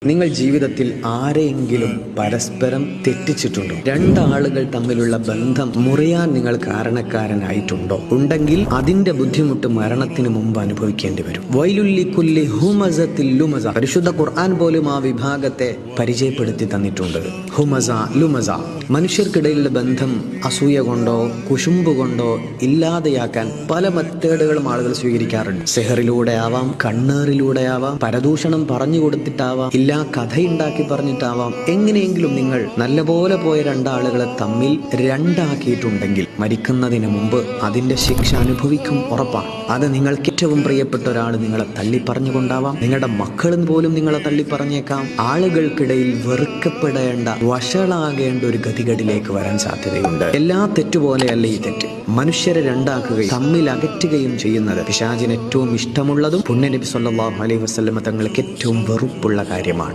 നിങ്ങൾ ജീവിതത്തിൽ ആരെയെങ്കിലും പരസ്പരം തെറ്റിച്ചിട്ടുണ്ടോ? രണ്ടാളുകൾ തമ്മിലുള്ള ബന്ധം മുറിയാൻ നിങ്ങൾ കാരണക്കാരനായിട്ടുണ്ടോ? ഉണ്ടെങ്കിൽ അതിന്റെ ബുദ്ധിമുട്ട് മരണത്തിന് മുമ്പ് അനുഭവിക്കേണ്ടി വരും. വൈലുല്ലിക്കുല്ലി ഹുമസത്തിൽ ലുമസ. പരിശുദ്ധ ഖുർആൻ പോലും ആ വിഭാഗത്തെ പരിചയപ്പെടുത്തി തന്നിട്ടുണ്ട്. ഹുമസ ലുമസ. മനുഷ്യർക്കിടയിലുള്ള ബന്ധം അസൂയ കൊണ്ടോ കുശുമ്പ് കൊണ്ടോ ഇല്ലാതെയാക്കാൻ പല മെത്തേഡുകളും ആളുകൾ സ്വീകരിക്കാറുണ്ട്. സെഹറിലൂടെ ആവാം, കണ്ണേറിലൂടെ ആവാം, പരദൂഷണം പറഞ്ഞു കൊടുത്തിട്ടാവാം, കഥയുണ്ടാക്കി പറഞ്ഞിട്ടാവാം. എങ്ങനെയെങ്കിലും നിങ്ങൾ നല്ലപോലെ പോയ രണ്ടാളുകളെ തമ്മിൽ രണ്ടാക്കിയിട്ടുണ്ടെങ്കിൽ മരിക്കുന്നതിന് മുമ്പ് അതിന്റെ ശിക്ഷ അനുഭവിക്കും, ഉറപ്പാണ്. അത് നിങ്ങൾക്ക് ഏറ്റവും പ്രിയപ്പെട്ട ഒരാൾ നിങ്ങളെ തള്ളി പറഞ്ഞുകൊണ്ടാവാം, നിങ്ങളുടെ മക്കളും പോലും നിങ്ങളെ തള്ളി പറഞ്ഞേക്കാം. ആളുകൾക്കിടയിൽ വെറുക്കപ്പെടേണ്ട, വഷളാകേണ്ട ഒരു ഗതികേടിലേക്ക് വരാൻ സാധ്യതയുണ്ട്. എല്ലാ തെറ്റുപോലെയല്ല ഈ തെറ്റ്. മനുഷ്യരെ രണ്ടാക്കുകയും തമ്മിൽ അകറ്റുകയും ചെയ്യുന്നത് പിശാചിന് ഏറ്റവും ഇഷ്ടമുള്ളതും പുണ്യനബി സ്വല്ലല്ലാഹു അലൈഹി വസല്ലം തങ്ങൾക്ക് ഏറ്റവും വെറുപ്പുള്ള കാര്യമാണ്.